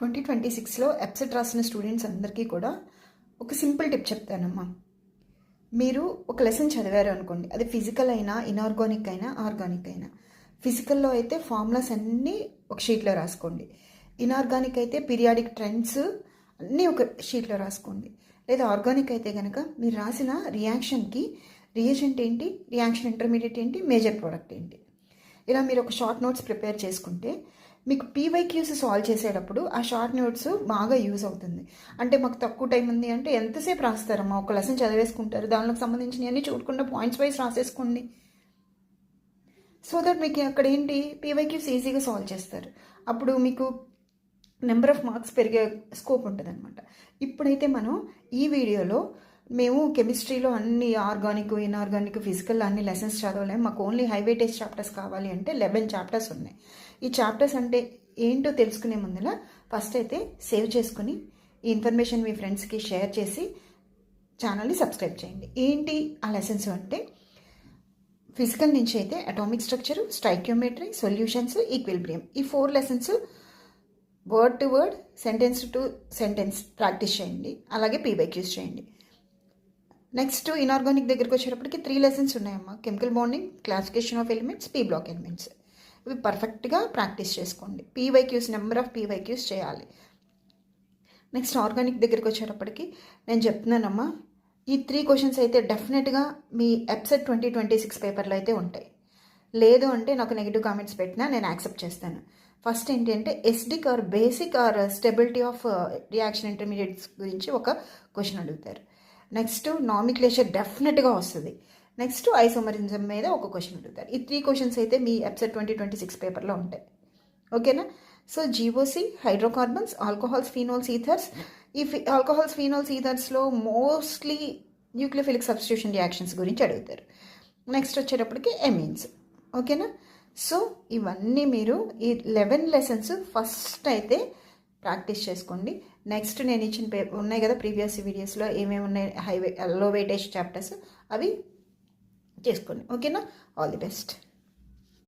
2026లో ఎప్సెట్ రాసిన స్టూడెంట్స్ అందరికీ కూడా ఒక సింపుల్ టిప్ చెప్తానమ్మా. మీరు ఒక లెసన్ చదివారు అనుకోండి, అది ఫిజికల్ అయినా ఇనార్గానిక్ అయినా ఆర్గానిక్ అయినా. ఫిజికల్లో అయితే ఫార్ములాస్ అన్నీ ఒక షీట్లో రాసుకోండి. ఇనార్గానిక్ అయితే పీరియాడిక్ ట్రెండ్స్ అన్నీ ఒక షీట్లో రాసుకోండి. లేదా ఆర్గానిక్ అయితే కనుక మీరు రాసిన రియాక్షన్కి రియేజెంట్ ఏంటి, రియాక్షన్ ఇంటర్మీడియట్ ఏంటి, మేజర్ ప్రోడక్ట్ ఏంటి, ఇలా మీరు ఒక షార్ట్ నోట్స్ ప్రిపేర్ చేసుకుంటే మీకు పీవైక్యూస్ సాల్వ్ చేసేటప్పుడు ఆ షార్ట్ నోట్స్ బాగా యూజ్ అవుతుంది. అంటే మాకు తక్కువ టైం ఉంది అంటే ఎంతసేపు రాస్తారమ్మా, ఒక లెసన్ చదివేసుకుంటారు, దానికి సంబంధించినవన్నీ చూడకుండా పాయింట్స్ వైజ్ రాసేసుకోండి. సో దట్ మీకు అక్కడ ఏంటి పీవైక్యూస్ ఈజీగా సాల్వ్ చేస్తారు. అప్పుడు మీకు నెంబర్ ఆఫ్ మార్క్స్ పెరిగే స్కోప్ ఉంటుంది అనమాట. ఇప్పుడైతే మనం ఈ వీడియోలో మేము కెమిస్ట్రీలో అన్ని ఆర్గానిక్ ఇన్ఆర్గానిక్ ఫిజికల్ అన్ని లెసన్స్ చదవలేము, మాకు ఓన్లీ హైవేటేజ్ చాప్టర్స్ కావాలి అంటే 11 చాప్టర్స్ ఉన్నాయి. ఈ చాప్టర్స్ అంటే ఏంటో తెలుసుకునే ముందర ఫస్ట్ అయితే సేవ్ చేసుకుని ఈ ఇన్ఫర్మేషన్ మీ ఫ్రెండ్స్కి షేర్ చేసి ఛానల్ని సబ్స్క్రైబ్ చేయండి. ఏంటి ఆ లెసన్స్ అంటే ఫిజికల్ నుంచి అయితే అటామిక్ స్ట్రక్చర్, స్టైక్యోమెట్రీ, సొల్యూషన్స్, ఈక్విలిబ్రియం, ఈ 4 lessons word to word, sentence to sentence practice చేయండి. అలాగే పీవైక్యూస్ చేయండి. నెక్స్ట్ ఇన్ఆర్గానిక్ దగ్గరికి వచ్చేటప్పటికి 3 లెసన్స్ ఉన్నాయమ్మా. Chemical bonding, classification of elements, P block elements. ఇవి పర్ఫెక్ట్గా ప్రాక్టీస్ చేసుకోండి. పీవైక్యూస్ నెంబర్ ఆఫ్ పీవైక్యూస్ చేయాలి. నెక్స్ట్ ఆర్గానిక్ దగ్గరికి వచ్చేటప్పటికి నేను చెప్తున్నానమ్మా, ఈ 3 క్వశ్చన్స్ అయితే డెఫినెట్గా మీ ఎప్సెట్ 2026 పేపర్లో అయితే ఉంటాయి. లేదు అంటే నాకు నెగిటివ్ కామెంట్స్ పెట్టినా నేను యాక్సెప్ట్ చేస్తాను. ఫస్ట్ ఏంటంటే acidic or basic or stability of reaction intermediates గురించి ఒక క్వశ్చన్ అడుగుతారు. నెక్స్ట్ నామిక్లేచర్ డెఫినెట్గా వస్తుంది. నెక్స్ట్ ఐసోమరిజం మీద ఒక క్వశ్చన్ అడుగుతారు. ఈ 3 క్వశ్చన్స్ అయితే మీ ఎప్సెట్ 2026 పేపర్లో ఉంటాయి. ఓకేనా? So GOC, hydrocarbons, alcohols, phenols, ethers. ఈ ఆల్కహాల్స్, ఫీనోల్స్, ఈథర్స్లో మోస్ట్లీ న్యూక్లియోఫిలిక్ సబ్స్టిట్యూషన్ రియాక్షన్స్ గురించి అడుగుతారు. నెక్స్ట్ వచ్చేటప్పటికి ఎమీన్స్. ఓకేనా? సో ఇవన్నీ మీరు ఈ 11 లెసన్స్ ఫస్ట్ అయితే ప్రాక్టీస్ చేసుకోండి. నెక్స్ట్ నేను ఇచ్చిన ఉన్నాయి కదా ప్రీవియస్ వీడియోస్లో ఏమేమి ఉన్నాయి, లో వెయిటేజ్ చాప్టర్స్, అవి చేసుకోండి. ఓకేనా? All the best.